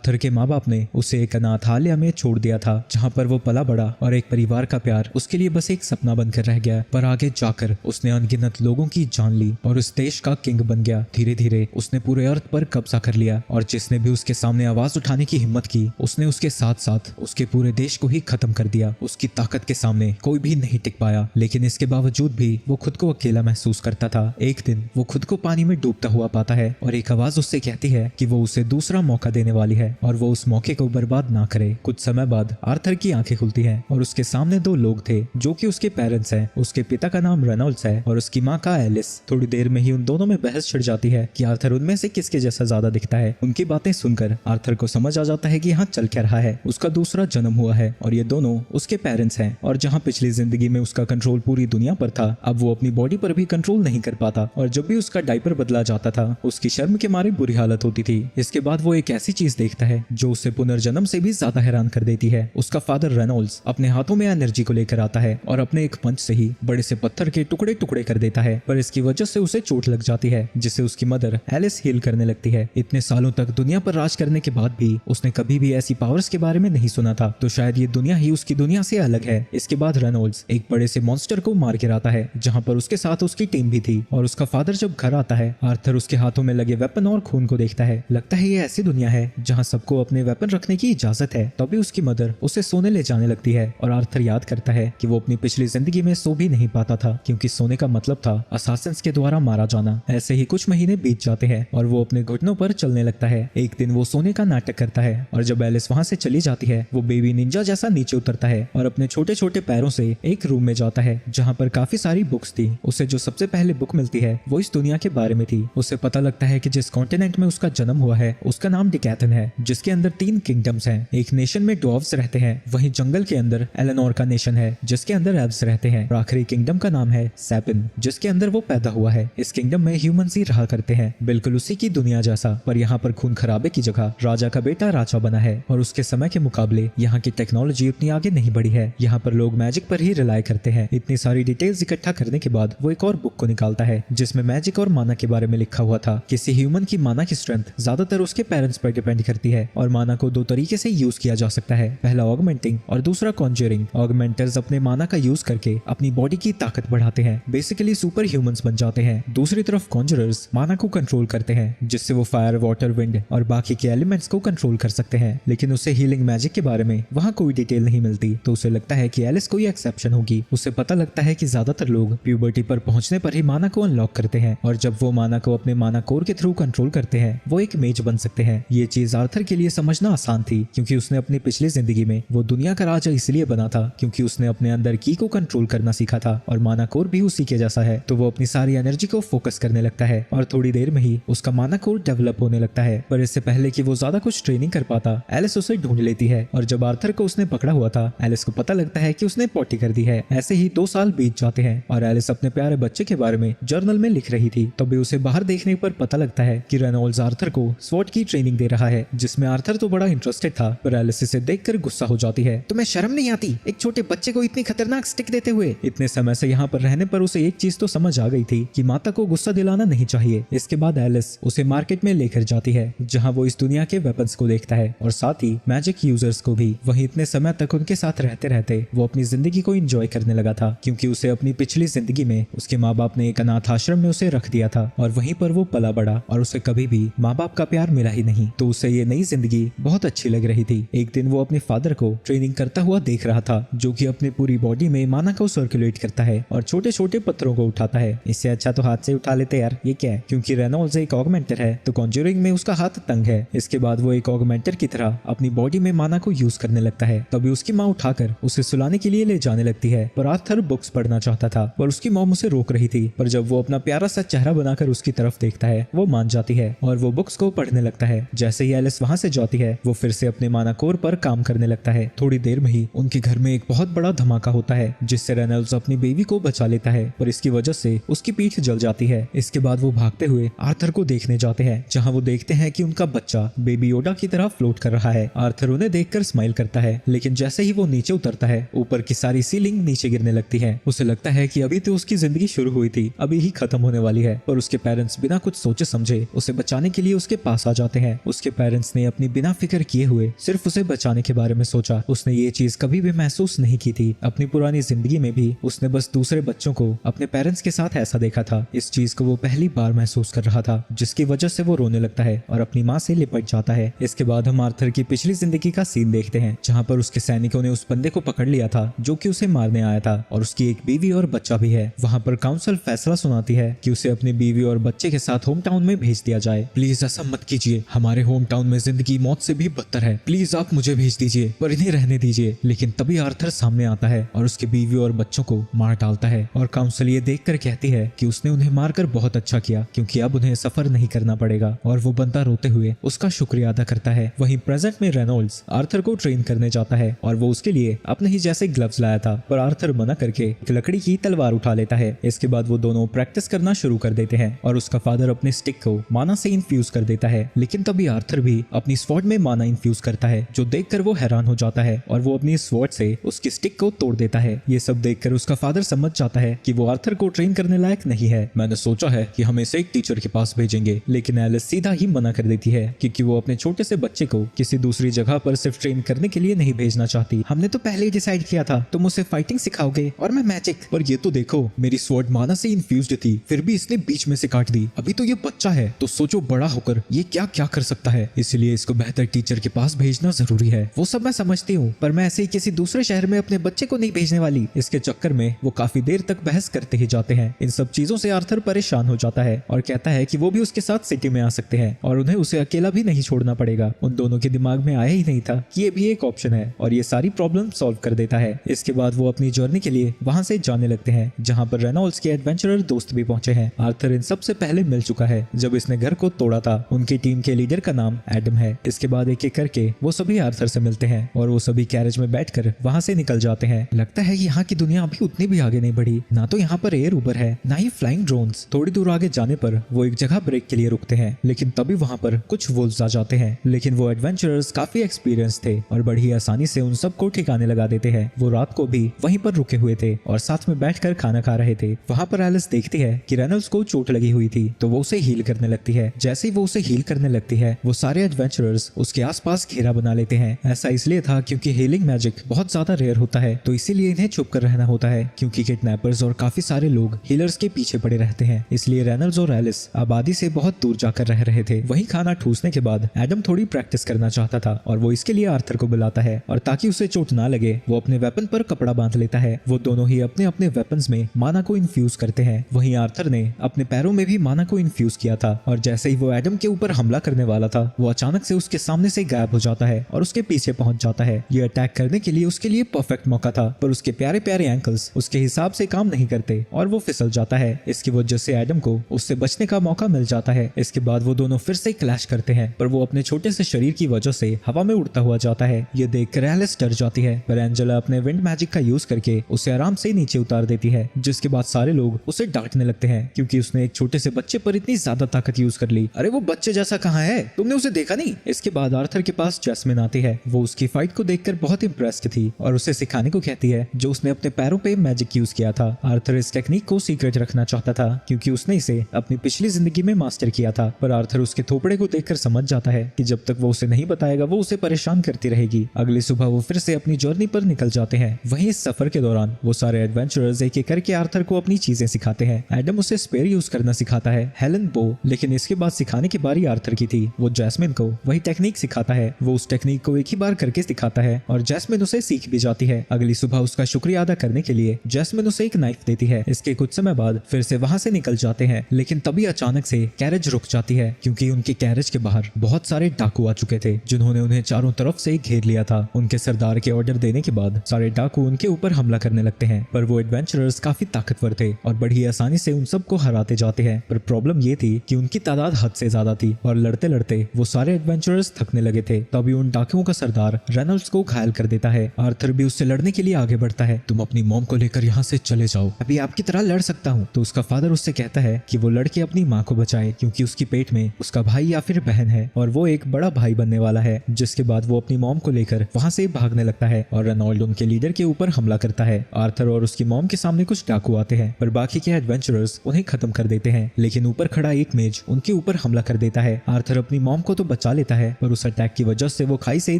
Arthur के माँ बाप ने उसे एक अनाथालय में छोड़ दिया था, जहाँ पर वो पला बड़ा और एक परिवार का प्यार उसके लिए बस एक सपना बनकर रह गया। पर आगे जाकर उसने अनगिनत लोगों की जान ली और उस देश का किंग बन गया। धीरे धीरे उसने पूरे अर्थ पर कब्जा कर लिया और जिसने भी उसके सामने आवाज उठाने की हिम्मत की उसने उसके साथ साथ उसके पूरे देश को ही खत्म कर दिया। उसकी ताकत के सामने कोई भी नहीं टिक पाया, लेकिन इसके बावजूद भी वो खुद को अकेला महसूस करता था। एक दिन वो खुद को पानी में डूबता हुआ पाता है और एक आवाज उससे कहती है कि वो उसे दूसरा मौका देने वाली है और वो उस मौके को बर्बाद ना करे। कुछ समय बाद आर्थर की आंखें खुलती हैं और उसके सामने दो लोग थे जो कि उसके पेरेंट्स हैं। उसके पिता का नाम रेनॉल्ड्स है और उसकी माँ का एलिस। थोड़ी देर में ही उन दोनों में बहस छिड़ जाती है कि आर्थर उनमें से किसके जैसा ज्यादा दिखता है। उनकी बातें सुनकर आर्थर को समझ आ जाता है कि यहाँ चल क्या रहा है। उसका दूसरा जन्म हुआ है और ये दोनों उसके पेरेंट्स हैं और जहाँ पिछली जिंदगी में उसका कंट्रोल पूरी दुनिया पर था, अब वो अपनी बॉडी पर भी कंट्रोल नहीं कर पाता और जब भी उसका डायपर बदला जाता था उसकी शर्म के मारे बुरी हालत होती थी। इसके बाद वो एक ऐसी चीज देखता है जो उसे पुनर्जन्म से भी ज्यादा हैरान कर देती है। उसका फादर रेनॉल्ड्स अपने हाथों में एनर्जी को लेकर आता है और अपने एक पंच से ही बड़े से पत्थर के टुकड़े टुकड़े कर देता है, पर इसकी वजह से उसे चोट लग जाती है जिससे उसकी मदर एलिस हील करने लगती है। इतने सालों तक दुनिया पर राज करने के बाद भी उसने कभी भी ऐसी पावर्स के बारे में नहीं सुना था, तो शायद ये दुनिया ही उसकी दुनिया से अलग है। इसके बाद रेनॉल्ड्स एक बड़े से मॉन्स्टर को मार के आता है जहाँ पर उसके साथ उसकी टीम भी थी और उसका फादर जब घर आता है आर्थर उसके हाथों में लगे वेपन और खून को देखता है। लगता है ये ऐसी दुनिया है जहाँ सबको अपने वेपन रखने की इजाजत है। तभी उसकी मदर उसे सोने ले जाने लगती है और आर्थर याद करता है कि वो अपनी पिछली जिंदगी में सो भी नहीं पाता था क्योंकि सोने का मतलब था असासिन्स के द्वारा मारा जाना। ऐसे ही कुछ महीने बीत जाते हैं और वो अपने घुटनों पर चलने लगता है। एक दिन वो सोने का नाटक करता है और जब एलिस वहाँ से चली जाती है वो बेबी निंजा जैसा नीचे उतरता है और अपने छोटे छोटे पैरों से एक रूम में जाता है जहाँ पर काफी सारी बुक्स थी। उसे जो सबसे पहले बुक मिलती है वो इस दुनिया के बारे में थी। उसे पता लगता है कि जिस कॉन्टिनेंट में उसका जन्म हुआ है उसका नाम डिकैथन है, जिसके अंदर 3 किंगडम्स हैं। एक नेशन में ड्वार्फ्स रहते हैं, वहीं जंगल के अंदर एलेनोर का नेशन है जिसके अंदर एल्व्स रहते हैं और आखिरी किंगडम का नाम है सैपिन जिसके अंदर वो पैदा हुआ है। इस किंगडम में ह्यूमंस ही रहा करते हैं, बिल्कुल उसी की दुनिया जैसा, पर यहाँ पर खून खराबे की जगह राजा का बेटा राजा बना है और उसके समय के मुकाबले यहाँ की टेक्नोलॉजी उतनी आगे नहीं बढ़ी है। यहाँ पर लोग मैजिक पर ही रिलाई करते हैं। इतनी सारी डिटेल्स इकट्ठा करने के बाद वो एक और बुक को निकालता है जिसमें मैजिक और माना के बारे में लिखा हुआ था। किसी ह्यूमन की माना की स्ट्रेंथ ज्यादातर उसके पेरेंट्स पर डिपेंड करती है और माना को 2 तरीके से यूज किया जा सकता है, पहला ऑगमेंटिंग और दूसरा कॉन्जरिंग। ऑगमेंटर्स अपने माना का यूज करके अपनी बॉडी की ताकत बढ़ाते हैं, बेसिकली सुपर ह्यूमंस बन जाते हैं। दूसरी तरफ कॉन्जरर्स माना को कंट्रोल करते हैं जिससे वो फायर, वाटर, विंड और बाकी के एलिमेंट्स को कंट्रोल कर सकते हैं। लेकिन उसे हीलिंग मैजिक के बारे में वहाँ कोई डिटेल नहीं मिलती, तो उसे लगता है कि एलिस कोई एक्सेप्शन होगी। उसे पता लगता है कि ज्यादातर लोग प्यूबर्टी पर पहुंचने पर ही माना को अनलॉक करते हैं और जब वो माना को अपने माना कोर के थ्रू कंट्रोल करते हैं वो एक मेज बन सकते हैं। ये चीज आर्थर के लिए समझना आसान थी क्योंकि उसने अपनी पिछली जिंदगी में वो दुनिया का राजा इसलिए बना था क्योंकि उसने अपने अंदर की को कंट्रोल करना सीखा था और माना कोर भी उसी के जैसा है, तो वो अपनी सारी एनर्जी को फोकस करने लगता है और थोड़ी देर में ही उसका माना कोर डेवलप होने लगता है। पर इससे पहले कि वो ज्यादा कुछ ट्रेनिंग कर पाता एलिस उसे ढूंढ लेती है और जब आर्थर को उसने पकड़ा हुआ था एलिस को पता लगता है कि उसने पॉटी कर दी है। ऐसे ही 2 साल बीत जाते हैं और एलिस अपने प्यारे बच्चे के बारे में जर्नल में लिख रही थी। तभी उसे बाहर देखने पर पता लगता है कि रेनॉल्ड्स आर्थर को स्वॉट की ट्रेनिंग दे रहा है, जिसमें आर्थर तो बड़ा इंटरेस्टेड था पर एलिस इसे देखकर गुस्सा हो जाती है। तुम्हें शर्म नहीं आती एक छोटे बच्चे को इतनी खतरनाक स्टिक देते हुए? इतने समय से यहाँ पर रहने पर उसे एक चीज तो समझ आ गई थी कि माता को गुस्सा दिलाना नहीं चाहिए। इसके बाद एलिस उसे मार्केट में लेकर जाती है जहाँ वो इस दुनिया के वेपन्स को देखता है और साथ ही मैजिक यूजर्स को भी। वहीं इतने समय तक उनके साथ रहते रहते वो अपनी जिंदगी को एंजॉय करने लगा था क्योंकि उसे अपनी पिछली जिंदगी में उसके माँ बाप ने एक अनाथ आश्रम में उसे रख दिया था और वहीं पर वो पला बड़ा और उसे कभी भी माँ बाप का प्यार मिला ही नहीं, तो उसे ये नई जिंदगी बहुत अच्छी लग रही थी। एक दिन वो अपने फादर को ट्रेनिंग करता हुआ देख रहा था जो कि अपनी पूरी बॉडी में माना को सर्कुलेट करता है और छोटे छोटे पत्थरों को उठाता है। इससे अच्छा तो हाथ से उठा लेते यार, ये क्या है? क्योंकि रेनॉल्ड्स एक ऑगमेंटर है तो कॉन्जरिंग में उसका हाथ तंग है। इसके बाद वो एक ऑगमेंटर की तरह अपनी बॉडी में माना को यूज करने लगता है। तभी उसकी माँ उठाकर उसे सुलाने के लिए ले जाने लगती है पर आर्थर बुक्स पढ़ना चाहता था पर उसकी मॉम उसे रोक रही थी। पर जब वो अपना प्यारा सा चेहरा बनाकर उसकी तरफ देखता है वो मान जाती है और वो बुक्स को पढ़ने लगता है। जैसे ही एलिस वहाँ से जाती है वो फिर से अपने माना कोर पर काम करने लगता है। थोड़ी देर में ही उनके घर में एक बहुत बड़ा धमाका होता है जिससे रेनॉल्ड्स अपनी बेबी को बचा लेता है पर इसकी वजह से उसकी पीठ जल जाती है। इसके बाद वो भागते हुए आर्थर को देखने जाते हैं जहाँ वो देखते हैं कि उनका बच्चा बेबी योडा की तरह फ्लोट कर रहा है। आर्थर उन्हें देखकर स्माइल करता है लेकिन जैसे ही वो नीचे उतरता है ऊपर की सारी सीलिंग नीचे गिरने लगती है। उसे लगता है कि अभी तो उसकी जिंदगी शुरू हुई थी, अभी ही खत्म होने वाली है। पर उसके पेरेंट्स बिना कुछ सोचे समझे उसे बचाने के लिए उसके पास आ जाते हैं। उसके पेरेंट्स उसने अपनी बिना फिक्र किए हुए सिर्फ उसे बचाने के बारे में सोचा। उसने ये चीज कभी भी महसूस नहीं की थी। अपनी पुरानी जिंदगी में भी उसने बस दूसरे बच्चों को अपने पेरेंट्स के साथ ऐसा देखा था। इस चीज को वो पहली बार महसूस कर रहा था, जिसकी वजह से वो रोने लगता है और अपनी माँ से लिपट जाता है। इसके बाद हम आर्थर की पिछली जिंदगी का सीन देखते हैं, जहाँ पर उसके सैनिकों ने उस बंदे को पकड़ लिया था जो कि उसे मारने आया था, और उसकी एक बीवी और बच्चा भी है। वहाँ पर काउंसिल फैसला सुनाती है कि उसे अपनी बीवी और बच्चे के साथ होम टाउन में भेज दिया जाए। प्लीज ऐसा मत कीजिए, हमारे होम टाउन में जिंदगी मौत से भी बदतर है, प्लीज आप मुझे भेज दीजिए, पर इन्हें रहने दीजिए। लेकिन तभी आर्थर सामने आता है और उसकी बीवी और बच्चों को मार डालता है, और काउंसिल ये देखकर कहती है कि उसने उन्हें मारकर बहुत अच्छा किया, क्योंकि अब उन्हें सफर नहीं करना पड़ेगा। और वो बंदा रोते हुए उसका शुक्रिया अदा करता है। वहीं प्रेजेंट में रेनॉल्ड्स आर्थर को ट्रेन करने जाता है, और वो उसके लिए अपने ही जैसे ग्लव्स लाया था, पर आर्थर मना करके एक लकड़ी की तलवार उठा लेता है। इसके बाद वो दोनों प्रैक्टिस करना शुरू कर देते हैं, और उसका फादर अपने स्टिक को माना से इन्फ्यूज कर देता है। लेकिन तभी आर्थर भी अपनी स्वॉर्ड में माना इन्फ्यूज करता है, जो देखकर वो हैरान हो जाता है, और वो अपनी स्वॉर्ड से उसकी स्टिक को तोड़ देता है। ये सब देखकर उसका फादर समझ जाता है कि वो आर्थर को ट्रेन करने लायक नहीं है। मैंने सोचा है कि हम इसे एक टीचर के पास भेजेंगे, लेकिन एलिस सीधा ही मना कर देती है, क्योंकि वो अपने छोटे से बच्चे को किसी दूसरी जगह पर सिर्फ ट्रेन करने के लिए नहीं भेजना चाहती। हमने तो पहले ही डिसाइड किया था तुम उसे फाइटिंग सिखाओगे और मैं मैजिक। पर ये तो देखो, मेरी स्वॉर्ड माना से इन्फ्यूज्ड थी, फिर भी इसने बीच में से काट दी। अभी तो ये बच्चा है, तो सोचो बड़ा होकर ये क्या क्या कर सकता है। इसलिए इसको बेहतर टीचर के पास भेजना जरूरी है। वो सब मैं समझती हूँ, पर मैं ऐसे ही किसी दूसरे शहर में अपने बच्चे को नहीं भेजने वाली। इसके चक्कर में वो काफी देर तक बहस करते ही जाते हैं। इन सब चीजों से आर्थर परेशान हो जाता है और कहता है कि वो भी उसके साथ सिटी में आ सकते हैं और उन्हें उसे अकेला भी नहीं छोड़ना पड़ेगा। उन दोनों के दिमाग में आया ही नहीं था कि ये भी एक ऑप्शन है, और ये सारी प्रॉब्लम सॉल्व कर देता है। इसके बाद वो अपनी जर्नी के लिए वहां से जाने लगते हैं, जहां पर रेनॉल्ड्स के एडवेंचरर दोस्त भी पहुंचे हैं। आर्थर इन सबसे पहले मिल चुका है जब इसने घर को तोड़ा था। उनकी टीम के लीडर का नाम एडम है। इसके बाद एक एक करके वो सभी आर्थर से मिलते हैं, और वो सभी कैरेज में बैठकर वहां से निकल जाते हैं। लगता है यहाँ की दुनिया अभी उतनी भी आगे नहीं बढ़ी, ना तो यहाँ पर एयर उबर है, ना ही फ्लाइंग ड्रोन्स। थोड़ी दूर आगे जाने पर वो एक जगह ब्रेक के लिए रुकते हैं, लेकिन तभी वहां पर कुछ वुल्व्स आ जाते हैं। लेकिन वो एडवेंचरर्स काफी एक्सपीरियंस थे और बड़ी आसानी से उन सबको ठिकाने लगा देते हैं। वो रात को भी वहीं पर रुके हुए थे और साथ में बैठकर खाना खा रहे थे। वहां पर एलिस देखती है कि रेनॉल्ड्स को चोट लगी हुई थी, तो वो उसे हील करने लगती है। जैसे ही वो उसे हील करने लगती है, वो सारे एडवेंचरर्स उसके आसपास घेरा बना लेते हैं। ऐसा इसलिए था क्योंकि हीलिंग मैजिक बहुत ज्यादा रेयर होता है, तो इसीलिए इन्हें छुप कर रहना होता है, क्योंकि किडनैपर्स और काफी सारे लोग हीलर्स के पीछे पड़े रहते हैं। इसलिए रेनॉल्ड्स और एलिस आबादी से बहुत दूर जाकर रह रहे थे। वहीं खाना ठूसने के बाद एडम थोड़ी प्रैक्टिस करना चाहता था, और वो इसके लिए आर्थर को बुलाता है, और ताकि उसे चोट ना लगे वो अपने वेपन पर कपड़ा बांध लेता है। वो दोनों ही अपने अपने वेपन्स में माना को इन्फ्यूज करते हैं। वहीं आर्थर ने अपने पैरों में भी माना को इन्फ्यूज किया था, और जैसे ही वो एडम के ऊपर हमला करने वाला था, वो अचानक से उसके सामने से गायब हो जाता है और उसके पीछे पहुंच जाता है। ये अटैक करने के लिए उसके लिए परफेक्ट मौका था, पर उसके प्यारे प्यारे एंकल्स उसके हिसाब से काम नहीं करते और वो फिसल जाता है। इसकी वजह से एडम को उससे बचने का मौका मिल जाता है। इसके बाद वो दोनों फिर से क्लैश करते हैं, पर वो अपने छोटे से शरीर की वजह से हवा में उड़ता हुआ जाता है। ये देखकर एलिस डर जाती है, पर एंजेला अपने विंड मैजिक का यूज करके उसे आराम से नीचे उतार देती है, जिसके बाद सारे लोग उसे डांटने लगते हैं क्योंकि उसने एक छोटे से बच्चे पर इतनी ज्यादा ताकत यूज कर ली। अरे वो बच्चे जैसा कहाँ है, तुमने उसे देखा नहीं? इसके बाद आर्थर के पास जैस्मिन आती है। वो उसकी फाइट को देखकर बहुत इंप्रेस्ड थी और उसे सिखाने को कहती है जो उसने अपने पैरों पे मैजिक यूज किया था। आर्थर इस टेक्निक को सीक्रेट रखना चाहता था क्योंकि उसने इसे अपनी पिछली जिंदगी में मास्टर किया था, पर आर्थर उसके थोपड़े को देखकर समझ जाता है कि जब तक वो उसे नहीं बताएगा वो उसे परेशान करती रहेगी। अगली सुबह वो फिर से अपनी जर्नी पर निकल जाते हैं। वहीं इस सफर के दौरान वो सारे एडवेंचरर्स एक एक करके आर्थर को अपनी चीजें सिखाते हैं। एडम उसे स्पेयर यूज करना सिखाता है, हेलन बो, लेकिन इसके बाद सिखाने की बारी आर्थर की थी। वो जैस्मिन को वही टेक्निक सिखाता है। वो उस टेक्निक को एक ही बार करके सिखाता है और जैस्मिन उसे सीख भी जाती है। अगली सुबह उसका शुक्रिया अदा करने के लिए जैस्मिन उसे एक नाइफ देती है। इसके कुछ समय बाद फिर से वहां से निकल जाते हैं, लेकिन तभी अचानक से कैरेज रुक जाती है क्योंकि उनके कैरेज के बाहर बहुत सारे डाकू आ चुके थे जिन्होंने उन्हें चारों तरफ से घेर लिया था। उनके सरदार के ऑर्डर देने के बाद सारे डाकू उनके ऊपर हमला करने लगते हैं, पर वो एडवेंचरर्स काफी ताकतवर थे और बड़ी आसानी से उन सबको हराते जाते हैं। पर प्रॉब्लम ये थी कि उनकी तादाद हद से ज्यादा थी और लड़ते लड़ते वो सारे एडवेंचरर्स थकने लगे थे। तभी उन डाकुओं का सरदार रेनॉल्ड्स को घायल कर देता है। आर्थर भी उससे लड़ने के लिए आगे बढ़ता है। तुम अपनी मॉम को लेकर यहाँ से चले जाओ, अभी आपकी तरह लड़ सकता हूँ। तो उसका फादर उससे कहता है कि वो लड़के अपनी माँ को बचाए क्योंकि उसकी पेट में उसका भाई या फिर बहन है और वो एक बड़ा भाई बनने वाला है। जिसके बाद वो अपनी मॉम को लेकर वहाँ से भागने लगता है और रेनॉल्ड उनके लीडर के ऊपर हमला करता है। आर्थर और उसकी मॉम के सामने कुछ डाकू आते हैं, पर बाकी के एडवेंचरर्स उन्हें खत्म कर देते हैं, लेकिन ऊपर खड़ा एक मेज उनके ऊपर हमला कर देता है। आर्थर अपनी मॉम को तो बचा लेता है, पर उस अटैक की वजह से वो खाई से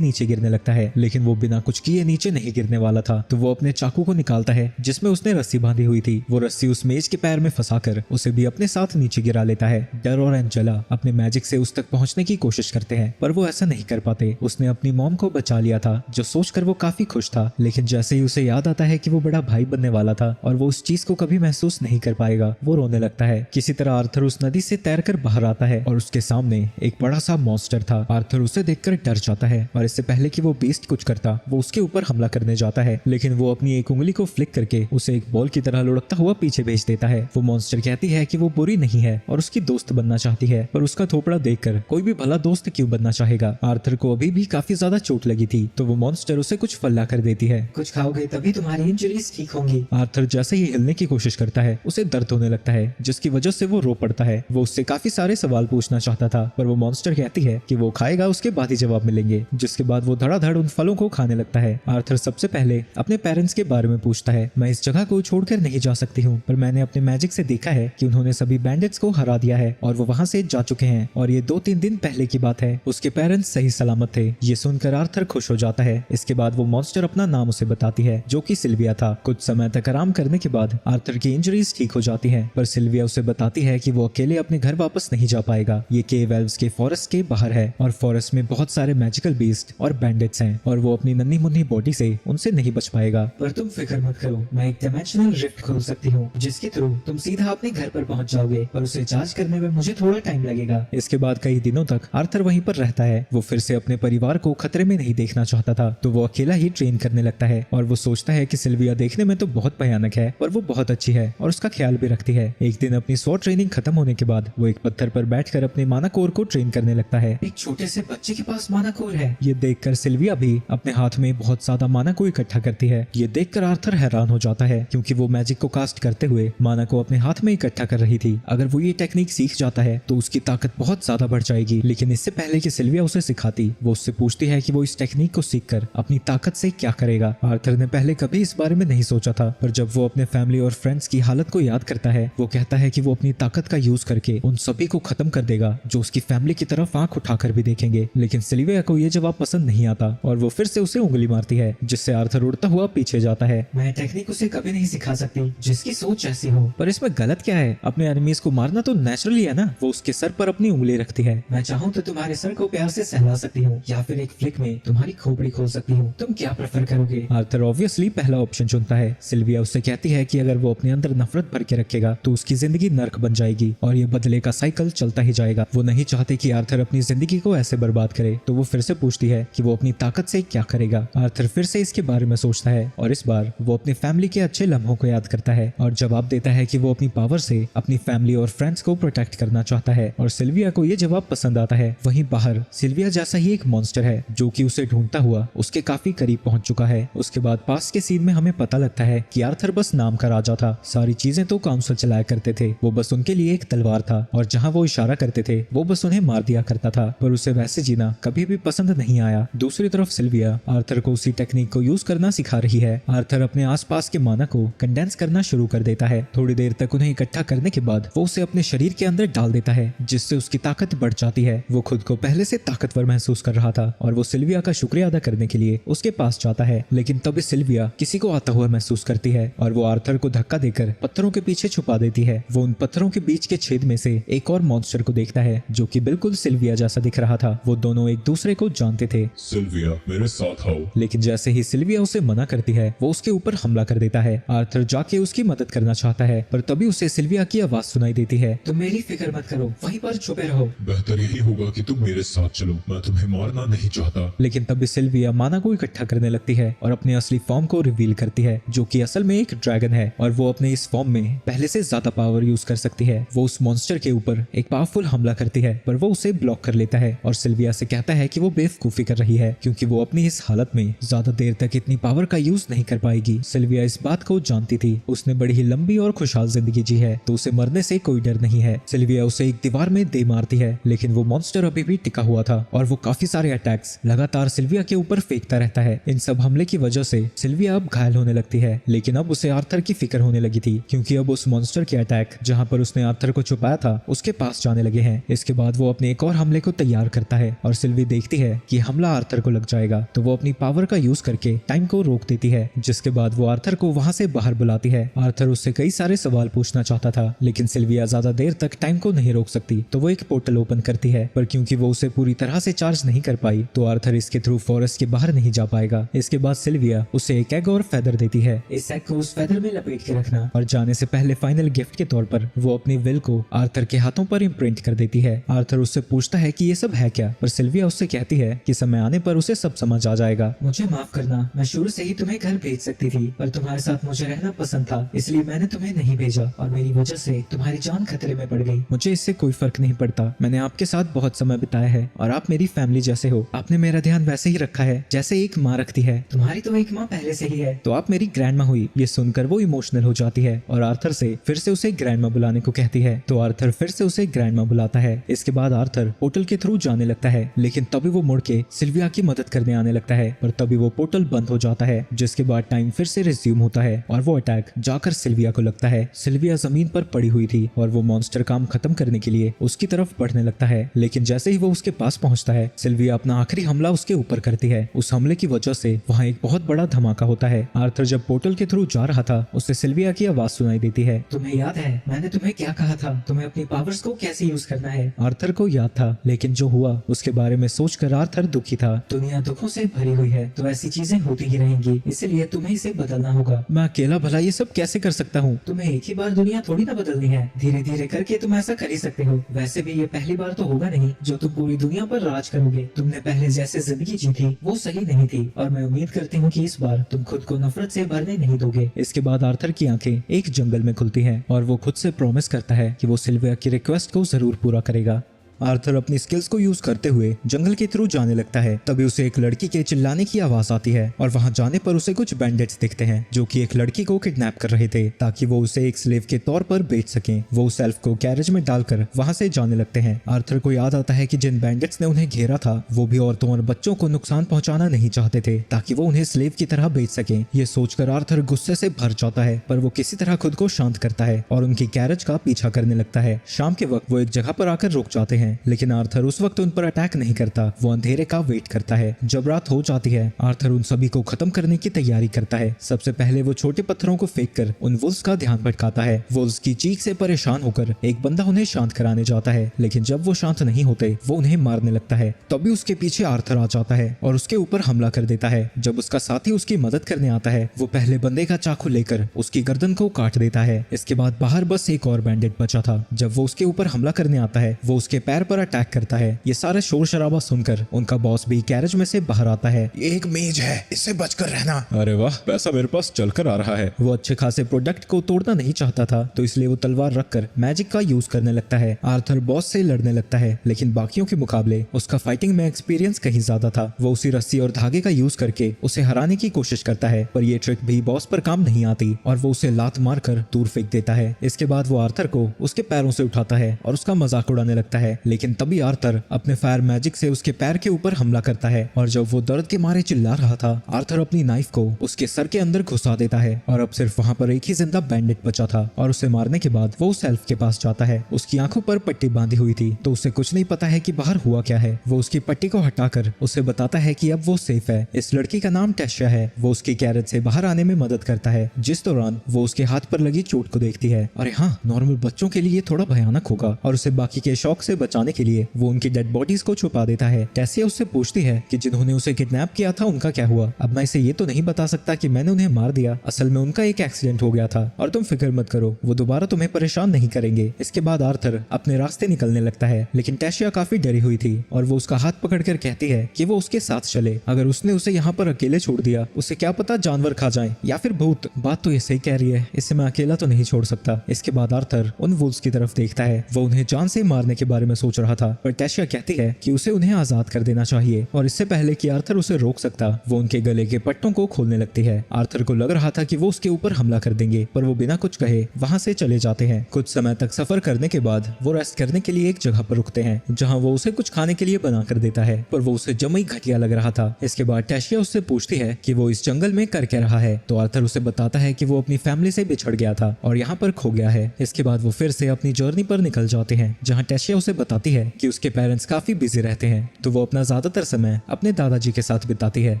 नीचे गिरने लगता है। लेकिन वो बिना कुछ किए नीचे नहीं गिरने वाला था, तो वो अपने चाकू को निकालता है जिसमें उसने रस्सी बांधी हुई थी। वो रस्सी उस मेज के पैर में फंसाकर उसे भी अपने साथ नीचे गिरा लेता है। डर और एंजेला अपने मैजिक से उस तक पहुंचने की कोशिश करते हैं, पर वो ऐसा नहीं कर पाते। उसने अपनी मॉम को बचा लिया था, जो सोचकर वो काफी खुश था। लेकिन जैसे ही उसे याद आता है कि वो बड़ा भाई बनने वाला था और वो उस चीज को कभी महसूस नहीं कर पाएगा, वो रोने लगता है। किसी तरह आर्थर उस नदी से तैरकर बाहर आता है और उसके सामने एक बड़ा सा मॉन्स्टर था। आर्थर उसे देखकर डर जाता है और इससे पहले कि वो बीस्ट कुछ करता, वो उसके ऊपर हमला करने जाता है। लेकिन वो अपनी एक उंगली को फ्लिक करके उसे एक बॉल की तरह लुढ़कता हुआ पीछे भेज देता है। वो मॉन्स्टर कहती है कि वो बुरी नहीं है और उसकी दोस्त बनना चाहती है, पर उसका थोपड़ा देखकर कोई भी भला दोस्त क्यों बनना चाहेगा। आर्थर को अभी भी काफी ज्यादा चोट लगी थी, तो वो मॉन्स्टर उसे कुछ फल ला कर देती है। कुछ खाओगे तभी तुम्हारी इंजरीज ठीक होंगी। आर्थर जैसे ही हिलने की कोशिश करता है, उसे दर्द होने लगता है, जिसकी वजह से वो रो पड़ता है। वो उससे काफी सारे सवाल पूछना चाहता था, पर वो मॉन्स्टर कहती है कि वो खाएगा, उसके बाद ही जवाब मिलेंगे। जिसके बाद वो धड़ाधड़ उन फलों को खाने लगता है। आर्थर सबसे पहले अपने पेरेंट्स के बारे में पूछता है। मैं इस जगह को छोड़कर नहीं जा सकती हूँ, पर मैंने अपने मैजिक से देखा है कि उन्होंने सभी बैंडिट्स को हरा दिया है और वो वहाँ से जा चुके हैं, और ये 2-3 दिन पहले की बात है। उसके पेरेंट्स सही सलामत थे। ये सुनकर आर्थर खुश हो जाता है। इसके बाद वो मॉन्स्टर अपना नाम उसे बताती है, जो कि सिल्विया था। कुछ समय तक आराम करने के बाद आर्थर की इंजरीज ठीक हो जाती हैं, पर सिल्विया उसे बताती है कि वो अकेले अपने घर वापस नहीं जा पाएगा। ये केव एल्व्स के फॉरेस्ट के बाहर है और फॉरेस्ट में बहुत सारे मैजिकल बीस्ट और बैंडिट्स हैं, और वो अपनी नन्ही मुन्नी बॉडी से उनसे नहीं बच पाएगा। पर तुम फिक्र मत करो, मैं एक डायमेंशनल रिफ्ट खोल सकती हूँ, जिसके थ्रू तुम सीधा अपने घर पर पहुँच जाओगे, पर उसे चार्ज करने में मुझे थोड़ा टाइम लगेगा। इसके बाद कई दिनों तक आर्थर वहीं पर रहता है। वो फिर से अपने परिवार को खतरे में नहीं देखना चाहता था, तो वो अकेला ही ट्रेन करने लगता है। और वो सोचता है कि सिल्विया देखने में तो बहुत भयानक है, पर वो बहुत अच्छी है और उसका ख्याल भी रखती है। एक दिन अपनी स्वॉर्ड ट्रेनिंग खत्म होने के बाद वो एक पत्थर पर बैठकर अपने माना कोर को ट्रेन करने लगता है। एक छोटे से बच्चे के पास माना कोर है। ये देखकर सिल्विया भी अपने हाथ में बहुत ज्यादा माना को इकट्ठा करती है। ये देखकर आर्थर हैरान हो जाता है, क्योंकि वो मैजिक को कास्ट करते हुए माना को अपने हाथ में इकट्ठा कर रही थी। अगर वो ये टेक्निक सीख जाता है तो उसकी ताकत बहुत ज्यादा बढ़ जाएगी। लेकिन इससे पहले कि सिल्विया उसे सिखाती, वो उससे पूछती है कि वो इस टेक्निक को सीखकर अपनी ताकत से क्या करेगा। आर्थर ने पहले कभी इस बारे में नहीं सोचा था, पर जब वो अपने फैमिली और फ्रेंड्स की हालत को याद करता है, वो कहता है कि वो अपनी ताकत का यूज करके उन सभी को खत्म कर देगा जो उसकी फैमिली की तरफ आंख उठाकर भी देखेंगे। लेकिन सिल्विया को ये जवाब पसंद नहीं आता और वो फिर से उसे उंगली मारती है, जिससे आर्थर उड़ता हुआ पीछे जाता है। मैं टेक्निक उसे कभी नहीं सिखा सकती, जिसकी सोच ऐसी हो। पर इसमें गलत क्या है? अपने एनिमीज को मारना तो नेचुरली है ना। वो उसके सर पर अपनी उंगली रखती है। मैं चाहूँ तो तुम्हारे सर को प्यार से सहला सकती हूँ, या फिर एक फ्लिक में तुम्हारी खोपड़ी खोल सकती हूँ। तुम क्या प्रेफर करोगे? आर्थर ऑब्वियसली पहला ऑप्शन चुनता है। सिल्विया उससे कहती है कि अगर वो अपने अंदर नफरत भर के रखेगा तो उसकी जिंदगी नर्क बन जाएगी और ये बदले का साइकिल चलता ही जाएगा। वो नहीं चाहते कि आर्थर अपनी जिंदगी को ऐसे बर्बाद करे, तो वो फिर से पूछती है कि वो अपनी ताकत से क्या करेगा। आर्थर फिर से इसके बारे में सोचता है और इस बार वो अपनी फैमिली के अच्छे लम्हों को याद करता है और जवाब देता है कि वो अपनी पावर से अपनी फैमिली और फ्रेंड्स को प्रोटेक्ट करना चाहता है। और सिल्विया को ये जवाब पसंद आता है। वहीं बाहर सिल्विया जैसा ही एक मॉन्स्टर है, जो कि उसे ढूंढता हुआ उसके काफी करीब पहुंच चुका है। उसके बाद पास के सीन में हमें पता लगता है कि आर्थर बस नाम का राजा था। सारी चीजें तो काउंसिल चलाया करते थे, वो बस उनके लिए एक तलवार था और जहाँ वो इशारा करते थे वो बस उन्हें मार दिया करता था, पर उसे वैसे जीना कभी भी पसंद नहीं आया। दूसरी तरफ सिल्विया आर्थर को उसी टेक्निक को यूज करना सिखा रही है। आर्थर अपने आसपास के माना को कंडेंस करना शुरू कर देता है। थोड़ी देर तक उन्हें इकट्ठा करने के बाद वो उसे अपने शरीर के अंदर डाल देता है, जिससे उसकी ताकत बढ़ जाती है। वो खुद को पहले से ताकतवर महसूस कर रहा था और वो सिल्विया का शुक्रिया अदा करने के लिए उसके पास जाता है। लेकिन तभी सिल्विया किसी को आता हुआ महसूस करती है और वो आर्थर को धक्का देकर पत्थरों के पीछे छुपा देती है। वो उन पत्थरों के बीच के छेद में से एक और मॉन्स्टर को देखता है, जो कि बिल्कुल सिल्विया जैसा दिख रहा था। वो दोनों एक दूसरे को जानते थे। सिल्विया, मेरे साथ आओ। लेकिन जैसे ही सिल्विया उसे मना करती है, वो उसके ऊपर हमला कर देता है। आर्थर जाके उसकी मदद करना चाहता है, पर तभी उसे सिल्विया की आवाज सुनाई देती है। तुम मेरी फिक्र मत करो, वहीं पर छुपे रहो। बेहतर यही होगा कि तुम मेरे साथ चलो, मैं तुम्हें मारना नहीं चाहता। लेकिन तभी सिल्विया माना को इकट्ठा करने लगती है और अपने असली फॉर्म को रिवील करती है, जो कि असल में एक ड्रैगन है और वो अपने इस फॉर्म में पहले से ज्यादा पावर यूज कर सकती है। वो उस मॉन्स्टर के ऊपर एक पावरफुल हमला करती है, पर वो उसे ब्लॉक कर लेता है और सिल्विया से कहता है कि वो बेवकूफी कर रही है, क्योंकि वो अपनी इस हालत में ज्यादा देर तक इतनी पावर का यूज नहीं कर पाएगी। सिल्विया इस बात को जानती थी। उसने बड़ी ही लंबी और खुशहाल जिंदगी जी है, तो उसे मरने से कोई डर नहीं है। सिल्विया उसे एक दीवार में दे मारती है, लेकिन वो मॉन्स्टर अभी भी टिका हुआ था और वो काफी सारे अटैक्स लगातार सिल्विया के ऊपर फेंकता रहता है। इन सब हमले की वजह से सिल्विया अब घायल होने लगती है, लेकिन अब उसे आर्थर की फिक्र होने लगी थी, क्योंकि अब उस मॉन्स्टर के अटैक जहाँ पर उसने आर्थर को छुपाया था उसके पास जाने लगे हैं। इसके बाद वो अपने एक और हमले को तैयार करता है और सिल्वी देखती है कि हमला आर्थर को लग जाएगा, तो वो अपनी पावर का यूज करके टाइम को रोक देती है, जिसके बाद वो आर्थर को वहाँ से बाहर बुलाती है। आर्थर उससे कई सारे सवाल पूछना चाहता था, लेकिन सिल्विया ज्यादा देर तक टाइम को नहीं रोक सकती, तो वो एक पोर्टल ओपन करती है, पर क्योंकि वो उसे पूरी तरह से चार्ज नहीं कर पाई, तो आर्थर इसके थ्रू फॉरेस्ट के बाहर नहीं जा पाएगा। इसके बाद सिल्विया उसे एक एग और फेदर देती है। इस एग को उस फेदर में लपेट के रखना। और जाने से पहले फाइनल गिफ्ट के तौर पर वो अपनी विल को आर्थर के हाथों पर इम्प्रिंट कर देती है। आर्थर उससे पूछता है कि ये सब है क्या, पर सिल्विया उससे कहती है कि समय आने पर उसे सब समझ आ जाएगा। मुझे माफ करना, मैं शुरू से ही तुम्हें घर भेज सकती थी, पर तुम्हारे साथ मुझे रहना पसंद था, इसलिए मैंने तुम्हें नहीं भेजा और मेरी वजह से तुम्हारी जान खतरे में पड़ गई। मुझे इससे कोई फर्क नहीं पड़ता, मैंने आपके साथ बहुत समय बिताया है और आप मेरी फैमिली जैसे हो। आपने मेरा ध्यान वैसे ही रखा है जैसे एक माँ रखती है। तुम्हारी तो एक माँ पहले से ही है। तो आप मेरी ग्रैंड माँ हुई। ये सुनकर वो इमोशनल हो जाती है और आर्थर से फिर से उसे ग्रैंड माँ बुलाने को कहती है, तो आर्थर फिर से उसे ग्रैंड माँ बुलाता है। इसके बाद आर्थर पोर्टल के थ्रू जाने लगता है, लेकिन तभी वो मुड़ के सिल्विया की मदद करने आने लगता है, पर तभी वो पोर्टल बंद हो जाता है, जिसके बाद टाइम फिर से रिज्यूम होता है और वो अटैक जाकर सिल्विया को लगता है। सिल्विया जमीन पर पड़ी हुई थी और वो मॉन्स्टर काम खत्म करने के लिए उसकी तरफ बढ़ने लगता है, लेकिन जैसे ही वो उसके पास पहुंचता है, सिल्विया अपना आखिरी हमला उसके ऊपर करती है। उस हमले की वजह से वहाँ एक बहुत बड़ा धमाका होता है। आर्थर जब पोर्टल के थ्रू जा रहा था, उसे सिल्विया की आवाज सुनाई देती है। तुम्हें याद है मैंने तुम्हें क्या कहा था, तुम्हें अपनी पावर्स को कैसे यूज करना है। आर्थर को याद था, लेकिन जो हुआ उसके बारे में सोचकर आर्थर दुखी था। दुनिया दुखों से भरी हुई है, तो ऐसी चीजें होती ही रहेंगी, इसलिए तुम्हें इसे बदलना होगा। मैं अकेला भला ये सब कैसे कर सकता हूँ? तुम्हें एक ही बार दुनिया थोड़ी ना बदलनी है, धीरे धीरे करके तुम ऐसा कर ही सकते हो। वैसे भी ये पहली बार तो होगा नहीं जो तुम पूरी दुनिया पर राज करोगे। तुमने पहले जैसे जिंदगी जी थी वो सही नहीं थी, और मैं उम्मीद करती हूँ कि इस बार तुम खुद को नफरत से भरने नहीं दोगे। इसके बाद आर्थर की आंखें एक जंगल में खुलती हैं और वो खुद से प्रॉमिस करता है कि वो सिल्विया की रिक्वेस्ट को जरूर पूरा करेगा। आर्थर अपनी स्किल्स को यूज करते हुए जंगल के थ्रू जाने लगता है। तभी उसे एक लड़की के चिल्लाने की आवाज आती है और वहां जाने पर उसे कुछ बैंडिट्स दिखते हैं जो कि एक लड़की को किडनैप कर रहे थे ताकि वो उसे एक स्लेव के तौर पर बेच सकें। वो उस एल्फ को कैरेज में डालकर वहां से जाने लगते हैं। आर्थर को याद आता है कि जिन बैंडिट्स ने उन्हें घेरा था वो भी औरतों और बच्चों को नुकसान पहुंचाना नहीं चाहते थे ताकि वो उन्हें स्लेव की तरह बेच सकें। ये सोचकर आर्थर गुस्से से भर जाता है, पर वो किसी तरह खुद को शांत करता है और उनकी कैरेज का पीछा करने लगता है। शाम के वक्त वो एक जगह पर आकर रुक जाते हैं, लेकिन आर्थर उस वक्त उन पर अटैक नहीं करता। वो अंधेरे का वेट करता है। जब रात हो जाती है, आर्थर उन सभी को खत्म करने की तैयारी करता है। सबसे पहले वो छोटे पत्थरों को फेंककर उन वुल्व्स का ध्यान भटकाता है। वुल्व्स की चीख से परेशान होकर एक बंदा उन्हें शांत कराने जाता है, लेकिन जब वो शांत नहीं होते वो उन्हें मारने लगता है। तभी उसके पीछे आर्थर आ जाता है और उसके ऊपर हमला कर देता है। जब उसका साथी उसकी मदद करने आता है, वो पहले बंदे का चाकू लेकर उसकी गर्दन को काट देता है। इसके बाद बाहर बस एक और बैंडिट बचा था। जब वो उसके ऊपर हमला करने आता है, वो उसके पैर पर अटैक करता है। ये सारा शोर शराबा सुनकर उनका बॉस भी कैरेज में से बाहर आता है। ये एक मेज है, इससे बचकर रहना। अरे वाह, पैसा मेरे पास चलकर आ रहा है। वो अच्छे खासे प्रोडक्ट को तोड़ना नहीं चाहता था, तो इसलिए वो तलवार रखकर मैजिक का यूज करने लगता है। आर्थर बॉस से लड़ने लगता है, लेकिन बाकियों के मुकाबले उसका फाइटिंग में एक्सपीरियंस कहीं ज्यादा था। वो उसी रस्सी और धागे का यूज करके उसे हराने की कोशिश करता है, पर ये ट्रिक भी बॉस पर काम नहीं आती और वो उसे लात मारकर दूर फेंक देता है। इसके बाद वो आर्थर को उसके पैरों से उठाता है और उसका मजाक उड़ाने लगता है, लेकिन तभी आर्थर अपने फायर मैजिक से उसके पैर के ऊपर हमला करता है और जब वो दर्द के मारे चिल्ला रहा था, आर्थर अपनी नाइफ को उसके सर के अंदर घुसा देता है और अब सिर्फ वहाँ पर एक ही जिंदा बैंडिट बचा था और उसे मारने के बाद वो उस एल्फ के पास जाता है। उसकी आंखों पर पट्टी बांधी हुई थी, तो उसे कुछ नहीं पता है कि बाहर हुआ क्या है। वो उसकी पट्टी को हटाकर उसे बताता है कि अब वो सेफ है। इस लड़की का नाम टेशिया है। वो उसकी कैरेज से बाहर आने में मदद करता है, जिस दौरान वो उसके हाथ पर लगी चोट को देखती है। अरे हाँ, नॉर्मल बच्चों के लिए थोड़ा भयानक होगा, और उसे बाकी के शौक से बचाने के लिए वो उनकी डेड बॉडीज को छुपा देता है। टेसिया उससे पूछती है कि जिन्होंने उसे किडनैप किया था उनका क्या हुआ। अब मैं इसे ये तो नहीं बता सकता कि मैंने उन्हें मार दिया, असल में उनका एक एक्सीडेंट हो गया था और तुम फिक्र मत करो, वो दोबारा तुम्हें परेशान नहीं करेंगे। इसके बाद आर्थर अपने रास्ते निकलने लगता है, लेकिन टेशिया काफी डरी हुई थी और वो उसका हाथ पकड़कर कहती है कि वो उसके साथ चले। अगर उसने उसे यहाँ पर अकेले छोड़ दिया, उसे क्या पता जानवर खा जाए या फिर भूत। बात तो ये सही कह रही है, इसे मैं अकेला तो नहीं छोड़ सकता। इसके बाद आर्थर उन वुल्व्स की तरफ देखता है। वो उन्हें जान से मारने के बारे में सोच रहा था, पर टेशिया कहती है कि उसे उन्हें आजाद कर देना चाहिए, और इससे पहले कि आर्थर उसे रोक सकता, वो उनके गले के पट्टों को खोलने लगती है। आर्थर को लग रहा था कि वो उसके ऊपर हमला कर देंगे, पर वो बिना कुछ कहे वहां से चले जाते हैं। कुछ समय तक सफर करने के बाद वो रेस्ट करने के लिए एक जगह पर रुकते हैं, जहां वो उसे कुछ खाने के लिए बना कर देता है, पर वो उसे जमा ही घटिया लग रहा था। इसके बाद टेशिया उससे पूछती है कि वो इस जंगल में कर क्या रहा है, तो आर्थर उसे बताता है कि वो अपनी फैमिली से बिछड़ गया था और यहाँ पर खो गया है। इसके बाद वो फिर से अपनी जर्नी पर निकल जाते हैं, जहाँ टेशिया उसे बताती बताती है कि उसके पेरेंट्स काफी बिजी रहते हैं, तो वो अपना ज्यादातर समय अपने दादाजी के साथ बिताती है।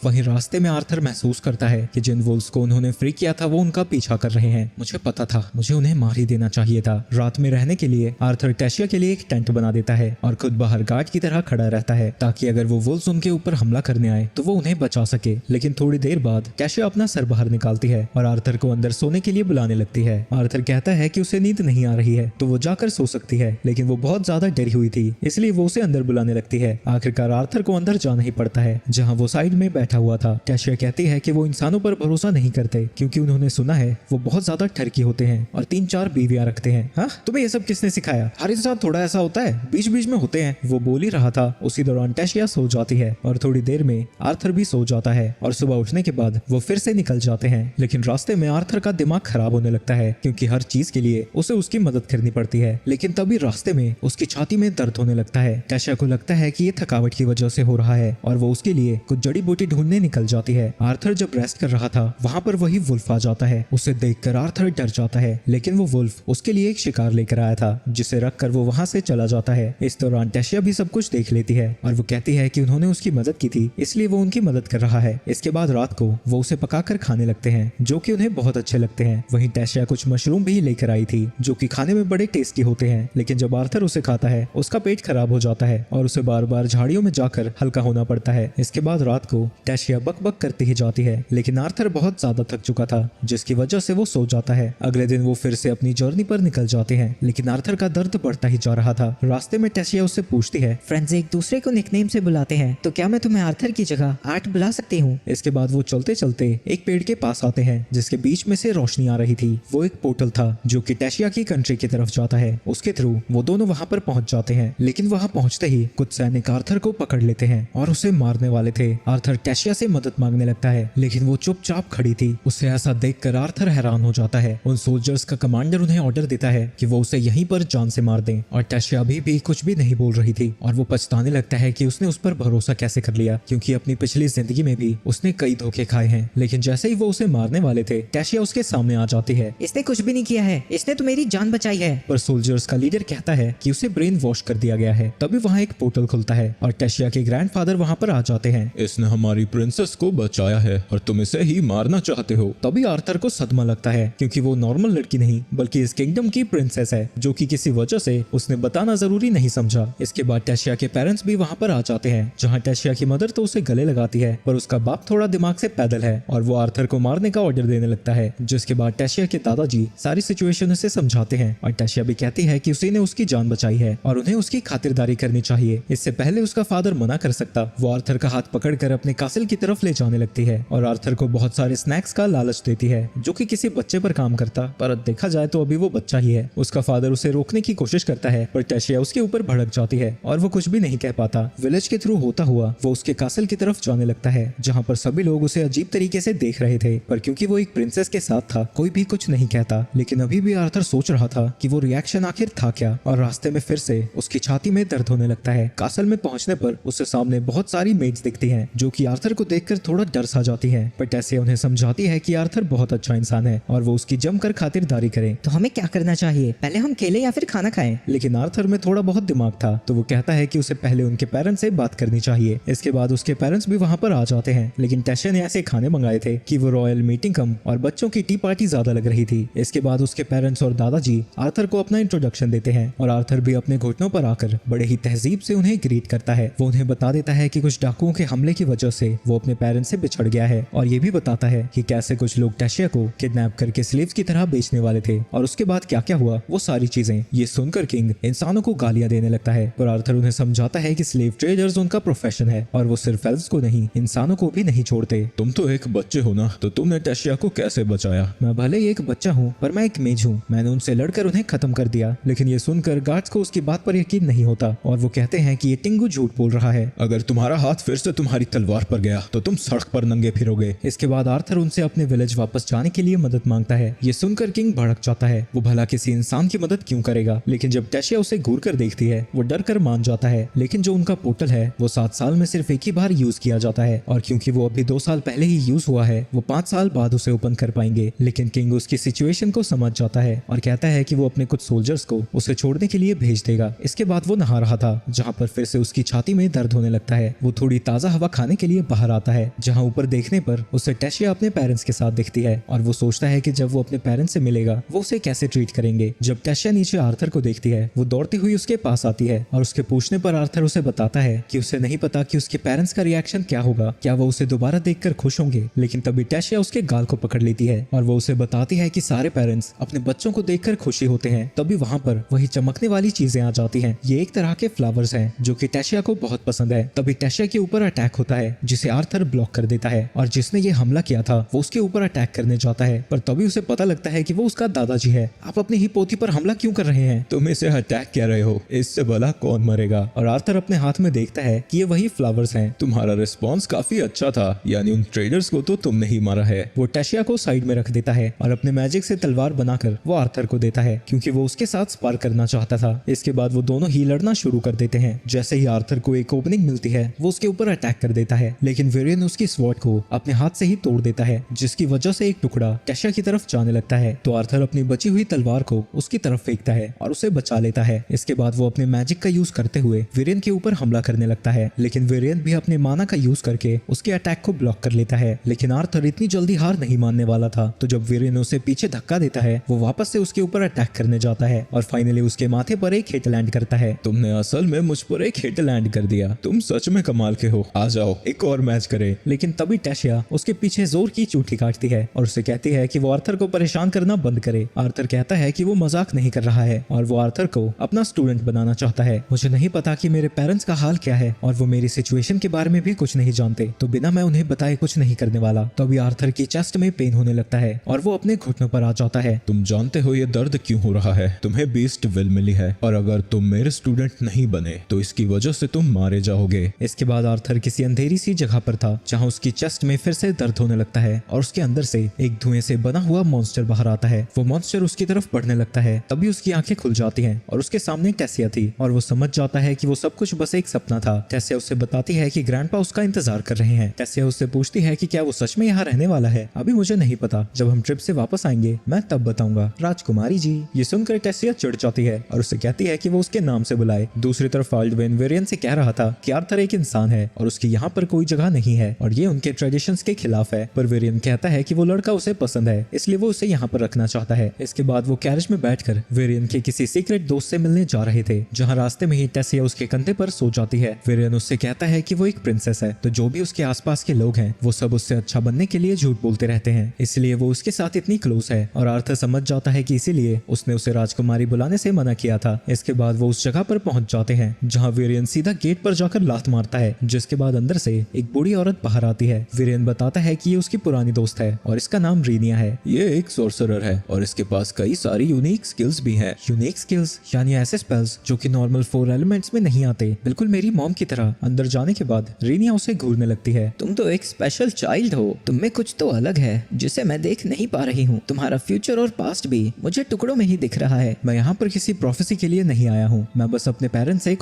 वहीं रास्ते में आर्थर महसूस करता है कि जिन वुल्व्स को उन्होंने फ्री किया था वो उनका पीछा कर रहे हैं। मुझे पता था, मुझे उन्हें मार ही देना चाहिए था। रात में रहने के लिए आर्थर टेशिया के लिए एक टेंट बना देता है और खुद बाहर गार्ड की तरह खड़ा रहता है ताकि अगर वो वुल्व्स उनके ऊपर हमला करने आए तो वो उन्हें बचा सके। लेकिन थोड़ी देर बाद टेशिया अपना सर बाहर निकालती है और आर्थर को अंदर सोने के लिए बुलाने लगती है। आर्थर कहता है कि उसे नींद नहीं आ रही है तो वो जाकर सो सकती है, लेकिन वो बहुत ज्यादा डरी हुई थी इसलिए वो उसे अंदर बुलाने लगती है। आखिरकार आर्थर को अंदर जाना ही पड़ता है जहाँ वो साइड में बैठा हुआ था। टेशिया कहती है कि वो इंसानों पर भरोसा नहीं करते क्योंकि उन्होंने सुना है वो बहुत ज्यादा ठरकी होते हैं और 3-4 बीवियां रखते हैं। हाँ, तुम्हें ये सब किसने सिखाया? हर इंसान थोड़ा ऐसा होता है, बीच बीच में होते हैं। वो बोल ही रहा था, उसी दौरान टेशिया सो जाती है और थोड़ी देर में आर्थर भी सो जाता है और सुबह उठने के बाद वो फिर से निकल जाते हैं। लेकिन रास्ते में आर्थर का दिमाग खराब होने लगता है क्योंकि हर चीज के लिए उसे उसकी मदद करनी पड़ती है। लेकिन तभी रास्ते में उसकी छाती में दर्द होने लगता है। टेशिया को लगता है कि ये थकावट की वजह से हो रहा है और वो उसके लिए कुछ जड़ी बूटी ढूंढने निकल जाती है। आर्थर जब रेस्ट कर रहा था वहाँ पर वही वुल्फ आ जाता है। उसे देखकर आर्थर डर जाता है, लेकिन वो वुल्फ उसके लिए एक शिकार लेकर आया था जिसे रखकर वो वहाँ से चला जाता है। इस दौरान टेशिया भी सब कुछ देख लेती है और वो कहती है कि उन्होंने उसकी मदद की थी इसलिए वो उनकी मदद कर रहा है। इसके बाद रात को वो उसे पकाकर खाने लगते हैं जो कि उन्हें बहुत अच्छे लगते हैं। वहीं टेशिया कुछ मशरूम भी लेकर आई थी जो कि खाने में बड़े टेस्टी होते हैं, लेकिन जब आर्थर उसे खाता है उसका पेट खराब हो जाता है और उसे बार बार झाड़ियों में जाकर हल्का होना पड़ता है। इसके बाद रात को टेशिया बक बक करती ही जाती है, लेकिन आर्थर बहुत ज्यादा थक चुका था जिसकी वजह से वो सो जाता है। अगले दिन वो फिर से अपनी जर्नी पर निकल जाते हैं, लेकिन आर्थर का दर्द बढ़ता ही जा रहा था। रास्ते में टेशिया उससे पूछती है, फ्रेंड्स एक दूसरे को निकनेम से बुलाते हैं, तो क्या मैं तुम्हें आर्थर की जगह आर्ट बुला सकती हूँ? इसके बाद वो चलते चलते एक पेड़ के पास आते हैं जिसके बीच में से रोशनी आ रही थी। वो एक पोर्टल था जो कि टेशिया की कंट्री की तरफ जाता है। उसके थ्रू वो दोनों वहाँ पर पहुँच जाते हैं, लेकिन वहाँ पहुँचते ही कुछ सैनिक आर्थर को पकड़ लेते हैं और उसे मारने वाले थे। आर्थर टेशिया से मदद मांगने लगता है, लेकिन वो चुपचाप खड़ी थी। उसे ऐसा देखकर आर्थर हैरान हो जाता है। उन सोल्जर्स का कमांडर उन्हें ऑर्डर देता है कि वो उसे यहीं पर जान से मार दें और टेशिया अभी भी कुछ भी नहीं बोल रही थी और वो पछताने लगता है कि उसने उस पर भरोसा कैसे कर लिया, क्योंकि अपनी पिछली जिंदगी में भी उसने कई धोखे खाए हैं। लेकिन जैसे ही वो उसे मारने वाले थे टेशिया उसके सामने आ जाती है। इसने कुछ भी नहीं किया है, इसने तो मेरी जान बचाई है। पर सोल्जर्स का लीडर कहता है कि उसे ब्रेन वॉश कर दिया गया है। तभी वहाँ एक पोर्टल खुलता है और टेशिया के ग्रैंडफादर वहाँ पर आ जाते हैं। इसने हमारी प्रिंसेस को बचाया है और तुम इसे ही मारना चाहते हो। तभी आर्थर को सदमा लगता है क्योंकि वो नॉर्मल लड़की नहीं बल्कि इस किंगडम की प्रिंसेस है जो कि किसी वजह से उसने बताना जरूरी नहीं समझा। इसके बाद टेशिया के पेरेंट्स भी वहाँ पर आ जाते हैं जहाँ टेशिया की मदर तो उसे गले लगाती है, पर उसका बाप थोड़ा दिमाग से पैदल है और वो आर्थर को मारने का ऑर्डर देने लगता है। जिसके बाद टेशिया के दादाजी सारी सिचुएशन उसे समझाते हैं और टेशिया भी कहती है कि उसी ने उसकी जान बचाई है और उन्हें उसकी खातिरदारी करनी चाहिए। इससे पहले उसका फादर मना कर सकता। वो आर्थर का हाथ पकड़कर अपने कासिल की तरफ ले जाने लगती है और आर्थर को बहुत सारे स्नैक्स का लालच देती है जो कि किसी बच्चे पर काम करता, पर देखा जाए तो अभी वो बच्चा ही है। उसका फादर उसे रोकने की कोशिश करता है पर टेशिया उसके ऊपर भड़क जाती है और वो कुछ भी नहीं कह पाता। विलेज के थ्रू होता हुआ वो उसके कासिल की तरफ जाने लगता है जहाँ पर सभी लोग उसे अजीब तरीके से देख रहे थे, पर क्योंकि वो एक प्रिंसेस के साथ था कोई भी कुछ नहीं कहता। लेकिन अभी भी आर्थर सोच रहा था कि वो रिएक्शन आखिर था क्या, और रास्ते में फिर से उसकी छाती में दर्द होने लगता है। कासल में पहुंचने पर उससे सामने बहुत सारी मेड्स दिखती हैं जो कि आर्थर को देखकर थोड़ा डर सा जाती हैं, पर टेसिया उन्हें समझाती है कि आर्थर बहुत अच्छा इंसान है और वो उसकी जमकर खातिरदारी करे। तो हमें क्या करना चाहिए, पहले हम खेलें या फिर खाना खाएं? लेकिन आर्थर में थोड़ा बहुत दिमाग था तो वो कहता है कि उसे पहले उनके पेरेंट्स से बात करनी चाहिए। इसके बाद उसके पेरेंट्स भी वहाँ पर आ जाते हैं, लेकिन टेशिया ने ऐसे खाने मंगाए थे कि वो रॉयल मीटिंग कम और बच्चों की टी पार्टी ज्यादा लग रही थी। इसके बाद उसके पेरेंट्स और दादाजी आर्थर को अपना इंट्रोडक्शन देते हैं और आर्थर भी अपने घुटनों पर आकर बड़े ही तहजीब से उन्हें ग्रीट करता है। वो उन्हें बता देता है कि कुछ डाकुओं के हमले की वजह से वो अपने पेरेंट्स से बिछड़ गया है और ये भी बताता है कि कैसे कुछ लोग टेशिया को किडनैप करके स्लेव्स की तरह बेचने वाले थे और उसके बाद क्या क्या हुआ वो सारी चीजें। ये सुनकर किंग इंसानों को गालियां देने लगता है, पर आर्थर उन्हें समझाता है कि स्लेव ट्रेडर्स उनका प्रोफेशन है और वो सिर्फ एल्व्स को नहीं इंसानों को भी नहीं छोड़ते। तुम तो एक बच्चे हो ना, तो तुमने टेशिया को कैसे बचाया? मैं भले ही एक बच्चा हूँ पर मैं एक मेज हूँ, मैंने उनसे लड़कर उन्हें खत्म कर दिया। लेकिन ये सुनकर गार्ड्स को उसकी बात पर यकीन नहीं होता और वो कहते हैं कि ये टिंगू झूठ बोल रहा है। अगर तुम्हारा हाथ फिर से तुम्हारी तलवार पर गया तो तुम सड़क पर नंगे फिरोगे। इसके बाद आर्थर उनसे अपने विलेज वापस जाने के लिए मदद मांगता है। ये सुनकर किंग भड़क जाता है, वो भला किसी इंसान की मदद क्यों करेगा। लेकिन जब टेशिया उसे घूर कर देखती है वो डर कर मान जाता है। लेकिन जो उनका पोर्टल है वो 7 साल में सिर्फ एक ही बार यूज किया जाता है और क्योंकि वो अभी 2 साल पहले ही यूज हुआ है वो 5 साल बाद उसे ओपन कर पाएंगे। लेकिन किंग उसकी सिचुएशन को समझ जाता है और कहता है कि वो अपने कुछ सोल्जर्स को उसे छोड़ने के लिए भेज देगा। गया। इसके बाद वो नहा रहा था, जहाँ पर फिर से उसकी छाती में दर्द होने लगता है। वो थोड़ी ताज़ा हवा खाने के लिए बाहर आता है, जहाँ ऊपर देखने पर उसे टेशिया अपने पेरेंट्स के साथ दिखती है और वो सोचता है कि जब वो अपने पेरेंट्स से मिलेगा वो उसे कैसे ट्रीट करेंगे। जब टेशिया नीचे आर्थर को देखती है, वो दौड़ती हुई उसके पास आती है और उसके पूछने पर आर्थर उसे बताता है कि उसे नहीं पता कि उसके पेरेंट्स का रिएक्शन क्या होगा, क्या वो उसे दोबारा देखकर खुश होंगे। लेकिन तभी टेशिया उसके गाल को पकड़ लेती है और वो उसे बताती है कि सारे पेरेंट्स अपने बच्चों को देखकर खुशी होते हैं। तभी वहाँ पर वही चमकने वाली चीजें आ जाती हैं। ये एक तरह के फ्लावर्स हैं जो कि टेशिया को बहुत पसंद है। तभी टेशिया के ऊपर अटैक होता है, जिसे आर्थर ब्लॉक कर देता है और जिसने ये हमला किया था वो उसके ऊपर अटैक करने जाता है, पर तभी उसे पता लगता है कि वो उसका दादाजी है। आप अपनी ही पोती पर हमला क्यों कर रहे हैं? तुम इसे अटैक क्या रहे हो? इससे भला कौन मरेगा? और आर्थर अपने हाथ में देखता है कि ये वही फ्लावर्स हैं। तुम्हारा रिस्पॉन्स काफी अच्छा था, यानी उन ट्रेडर्स को तो तुमने ही मारा है। वो टेशिया को साइड में रख देता है और अपने मैजिक से तलवार बनाकर वो आर्थर को देता है, क्योंकि वो उसके साथ स्पार करना चाहता था। इसके बाद वो दोनों ही लड़ना शुरू कर देते हैं। जैसे ही आर्थर को एक ओपनिंग मिलती है, वो उसके ऊपर अटैक कर देता है, लेकिन वेरियन उसकी स्वॉर्ड को अपने हाथ से ही तोड़ देता है, जिसकी वजह से एक टुकड़ा टेशिया की तरफ जाने लगता है। तो आर्थर अपनी बची हुई तलवार को उसकी तरफ फेंकता है और उसे बचा लेता है। इसके बाद वो अपने मैजिक का यूज करते हुए वेरियन के ऊपर हमला करने लगता है, लेकिन वेरियन भी अपने माना का यूज करके उसके अटैक को ब्लॉक कर लेता है। लेकिन आर्थर इतनी जल्दी हार नहीं मानने वाला था, तो जब वेरियन उसे पीछे धक्का देता है, वो वापस से उसके ऊपर अटैक करने जाता है और फाइनली उसके माथे पर एक हिट लैंड करता है। तुमने असल में मुझ पर एक हिट लैंड कर दिया। तुम सच में कमाल के हो। आ जाओ एक और मैच करें। लेकिन तभी टेशिया उसके पीछे जोर की चूठी काटती है और उसे कहती है कि वो आर्थर को परेशान करना बंद करे। आर्थर कहता है कि वो मजाक नहीं कर रहा है और वो आर्थर को अपना स्टूडेंट बनाना चाहता है। मुझे नहीं पता कि मेरे पेरेंट्स का हाल क्या है और वो मेरी सिचुएशन के बारे में भी कुछ नहीं जानते, तो बिना मैं उन्हें बताए कुछ नहीं करने वाला। तो अभी आर्थर की चेस्ट में पेन होने लगता है और वो अपने घुटनों पर आ जाता है। तुम जानते हो ये दर्द क्यों हो रहा है? तुम्हें बीस्ट विल मिली है और अगर तुम मेरे स्टूडेंट नहीं बने तो इसकी वजह से तुम मारे जाओगे। इसके बाद आर्थर किसी अंधेरी सी जगह पर था, जहाँ उसकी चेस्ट में फिर से दर्द होने लगता है और उसके अंदर से एक धुएं से बना हुआ मॉन्स्टर बाहर आता है। वो मॉन्स्टर उसकी तरफ बढ़ने लगता है। तभी उसकी आंखें खुल जाती हैं और उसके सामने टेसिया थी और वो समझ जाता है कि वो सब कुछ बस एक सपना था। टेसिया उससे बताती है कि ग्रैंडपा उसका इंतजार कर रहे हैं। टेसिया उससे पूछती है कि क्या वो सच में यहाँ रहने वाला है। अभी मुझे नहीं पता, जब हम ट्रिप से वापस आएंगे मैं तब बताऊंगा। राजकुमारी जी। ये सुनकर टेसिया चिढ़ जाती है और उससे कहती है कि वो उसके नाम से बुलाए। दूसरी तरफ आल्डवेन वेरियन से कह रहा था कि आर्थर एक इंसान है और उसकी यहाँ पर कोई जगह नहीं है और ये उनके ट्रेडिशंस के खिलाफ है, पर वेरियन कहता है कि वो लड़का उसे पसंद है, इसलिए वो उसे यहाँ पर रखना चाहता है। इसके बाद वो कैरेज में बैठकर वेरियन के किसी सीक्रेट दोस्त से मिलने जा रहे थे, जहाँ रास्ते में ही टेसिया उसके कंधे पर सो जाती है। वेरियन उससे कहता है कि वो एक प्रिंसेस है, तो जो भी उसके आसपास के लोग हैं वो सब उससे अच्छा बनने के लिए झूठ बोलते रहते हैं, इसलिए वो उसके साथ इतनी क्लोज है। और आर्थर समझ जाता है कि इसीलिए उसने उसे राजकुमारी बुलाने से मना किया था। इसके बाद वो उस जगह पर पहुंच जाते हैं जहाँ वेरियन सीधा गेट पर जाकर लात मारता है, जिसके बाद अंदर से एक बूढ़ी औरत बाहर आती है। वेरियन बताता है कि ये उसकी पुरानी दोस्त है और इसका नाम रीनिया है। ये एक सोर्सरर है और इसके पास कई सारी यूनिक स्किल्स भी हैं। यूनिक स्किल्स यानी ऐसे स्पेल्स जो कि नॉर्मल 4 एलिमेंट्स में नहीं आते, बिल्कुल मेरी मॉम की तरह। अंदर जाने के बाद रीनिया उसे घूरने लगती है। तुम तो एक स्पेशल चाइल्ड हो, तुम में कुछ तो अलग है जिसे मैं देख नहीं पा रही हूँ। तुम्हारा फ्यूचर और पास्ट भी मुझे टुकड़ों में ही दिख रहा है। मैं यहाँ पर किसी प्रोफेसी के लिए नहीं आया हूँ, मैं बस अपने पेरेंट्स से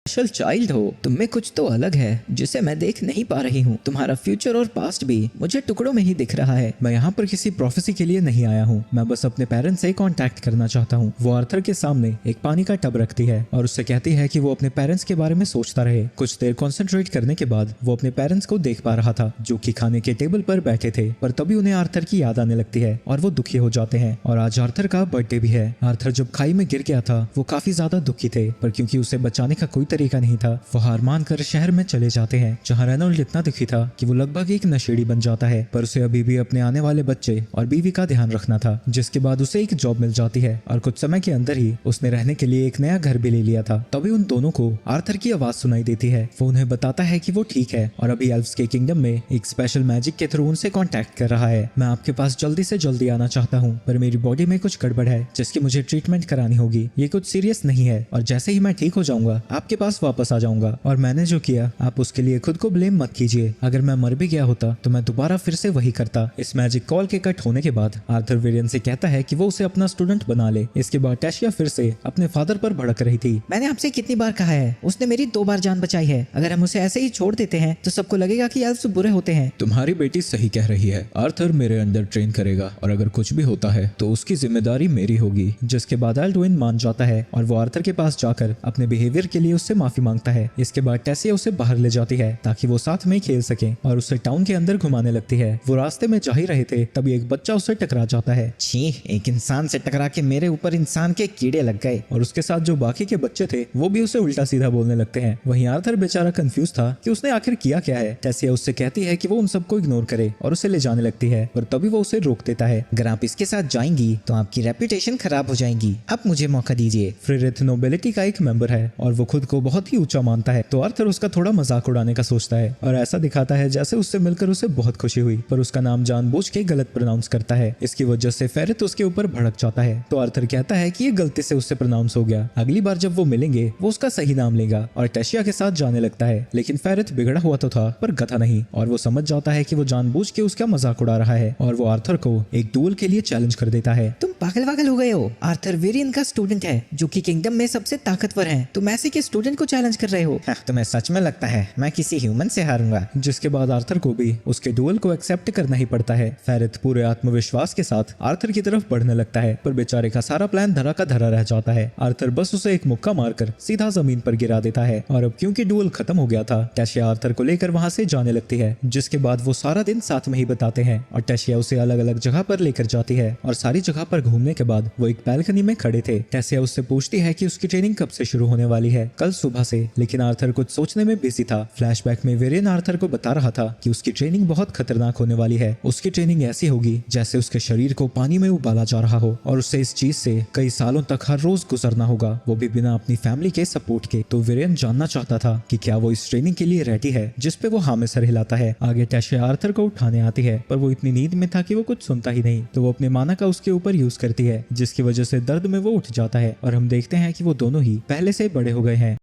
स्पेशल चाइल्ड हो, तुम में कुछ तो अलग है जिसे मैं देख नहीं पा रही हूँ। तुम्हारा फ्यूचर और पास्ट भी मुझे टुकड़ों में ही दिख रहा है। मैं यहाँ पर किसी प्रोफेसी के लिए नहीं आया हूँ, मैं बस अपने पेरेंट्स से कांटेक्ट करना चाहता हूँ। वो आर्थर के सामने एक पानी का टब रखती है और उससे कहती है कि वो अपने पेरेंट्स के बारे में सोचता रहे। कुछ देर कॉन्सेंट्रेट करने के बाद वो अपने पेरेंट्स को देख पा रहा था, जो कि खाने के टेबल पर बैठे थे, पर तभी उन्हें आर्थर की याद आने लगती है और वो दुखी हो जाते हैं। और आज आर्थर का बर्थडे भी है। आर्थर जब खाई में गिर गया था वो काफी ज्यादा दुखी थे, पर क्योंकि उसे बचाने का कोई तरीका नहीं था, वो हार मानकर शहर में चले जाते हैं, जहाँ रेनॉल्ड इतना दुखी था कि वो लगभग एक नशेड़ी बन जाता है। पर उसे अभी भी अपने आने वाले बच्चे और बीवी का ध्यान रखना था, जिसके बाद उसे एक जॉब मिल जाती है और कुछ समय के अंदर ही उसने रहने के लिए एक नया घर भी ले लिया था। तभी उन दोनों को आर्थर की आवाज सुनाई देती है। वो उन्हें बताता है कि वो ठीक है और अभी एल्व्स के किंगडम में एक स्पेशल मैजिक के थ्रू उनसे कांटेक्ट कर रहा है। मैं आपके पास जल्दी से जल्दी आना चाहता हूँ, पर मेरी बॉडी में कुछ गड़बड़ है जिसकी मुझे ट्रीटमेंट करानी होगी। ये कुछ सीरियस नहीं है और जैसे ही मैं ठीक हो जाऊंगा आपके पास वापस आ जाऊंगा और मैंने जो किया आप उसके लिए खुद को ब्लेम मत कीजिए। अगर मैं मर भी गया होता तो मैं दोबारा फिर से वही करता। इस मैजिक कॉल के कट होने के बाद आर्थर वेरियन से कहता है कि वो उसे अपना स्टूडेंट बना ले। इसके बाद टेशिया फिर से अपने फादर पर भड़क रही थी। मैंने आपसे कितनी बार कहा है, उसने मेरी 2 बार जान बचाई है। अगर हम उसे ऐसे ही छोड़ देते हैं तो सबको लगेगा कि एल्फ्स बुरे होते हैं। तुम्हारी बेटी सही कह रही है। आर्थर मेरे अंदर ट्रेन करेगा और अगर कुछ भी होता है तो उसकी जिम्मेदारी मेरी होगी। जिसके बाद एल्डुइन मान जाता है और वो आर्थर के पास जाकर अपने बिहेवियर के लिए उससे माफी मांगता है। इसके बाद टेसिया उसे बाहर ले जाती है ताकि वो साथ में खेल सके और उसे टाउन के अंदर घुमाने लगती है। वो रास्ते में जा ही रहे थे तभी एक बच्चा उससे टकरा जाता है। छी, एक इंसान से टकरा के मेरे ऊपर इंसान के कीड़े लग गए। और उसके साथ जो बाकी के बच्चे थे वो भी उसे उल्टा सीधा बोलने लगते हैं। वहीं आर्थर बेचारा कंफ्यूज था कि उसने आखिर किया क्या है। टेसिया उससे कहती है कि वो उन सबको इग्नोर करे और उसे ले जाने लगती है, पर तभी वो उसे रोक देता है। अगर आप इसके साथ जाएंगी तो आपकी रेपुटेशन खराब हो जाएगी। अब मुझे मौका दीजिए। फ्रिरिथ नोबिलिटी का एक मेंबर है और वो खुद को बहुत ही ऊंचा मानता है, तो आर्थर उसका थोड़ा मजाक उड़ाने का सोचता है और ऐसा दिखाता है जैसे उससे मिलकर उसे बहुत खुशी हुई, पर उसका नाम जानबूझ के गलत प्रोनाउंस करता है। इसकी वजह से फेरिथ उसके ऊपर भड़क जाता है, तो आर्थर कहता है कि ये गलती से उससे प्रोनाउंस हो गया, अगली बार जब वो मिलेंगे वो उसका सही नाम लेगा और टेशिया के साथ जाने लगता है। लेकिन फेरिथ बिगड़ा हुआ तो था पर गधा नहीं, और वो समझ जाता है कि वो जानबूझ के उसका मजाक उड़ा रहा है और वो आर्थर को एक डुएल के लिए चैलेंज कर देता है। तुम पागल हो गए हो। आर्थर वेरियन का स्टूडेंट है जो कि किंगडम में सबसे ताकतवर है। तुम ऐसे के स्टूडेंट को चैलेंज कर रहे हो। तुम्हें सच में लगता है मैं किसी ह्यूमन से हारूंगा? जिसके बाद आर्थर को भी उसके डुएल को एक्सेप्ट करना ही पड़ता है। फेरिथ पूरे आत्मविश्वास के साथ आर्थर की तरफ बढ़ने लगता है, पर बेचारे का सारा प्लान धरा का धरा रह जाता है। आर्थर बस उसे एक मुक्का मारकर सीधा जमीन पर गिरा देता है और अब क्योंकि डुएल खत्म हो गया था, टेशिया आर्थर को लेकर वहां से जाने लगती है। जिसके बाद वो सारा दिन साथ में ही बताते हैं और टेशिया उसे अलग अलग जगह पर लेकर जाती है और सारी जगह पर घूमने के बाद वो एक बैल्कनी में खड़े थे। टेशिया उससे पूछती है कि उसकी ट्रेनिंग कब से शुरू होने वाली है। कल सुबह से, लेकिन आर्थर कुछ सोचने में बिजी था। फ्लैशबैक में वेरियन आर्थर को बता रहा था कि उसकी ट्रेनिंग बहुत खतरनाक होने वाली है। उसकी ट्रेनिंग ऐसी होगी जैसे उसके शरीर को पानी में उबाला जा रहा हो और उसे इस चीज से कई सालों तक हर रोज गुजरना होगा, वो भी बिना अपनी फैमिली के सपोर्ट के। तो वेरियन जानना चाहता था कि क्या वो इस ट्रेनिंग के लिए रेडी है, जिस पे वो हाँ में सर हिलाता है। आगे टेशिया आर्थर को उठाने आती है, पर वो इतनी नींद में था कि वो कुछ सुनता ही नहीं, तो वो अपने माना का उसके ऊपर यूज करती है, जिसकी वजह से दर्द में वो उठ जाता है और हम देखते हैं कि वो दोनों ही पहले से बड़े हो गए हैं।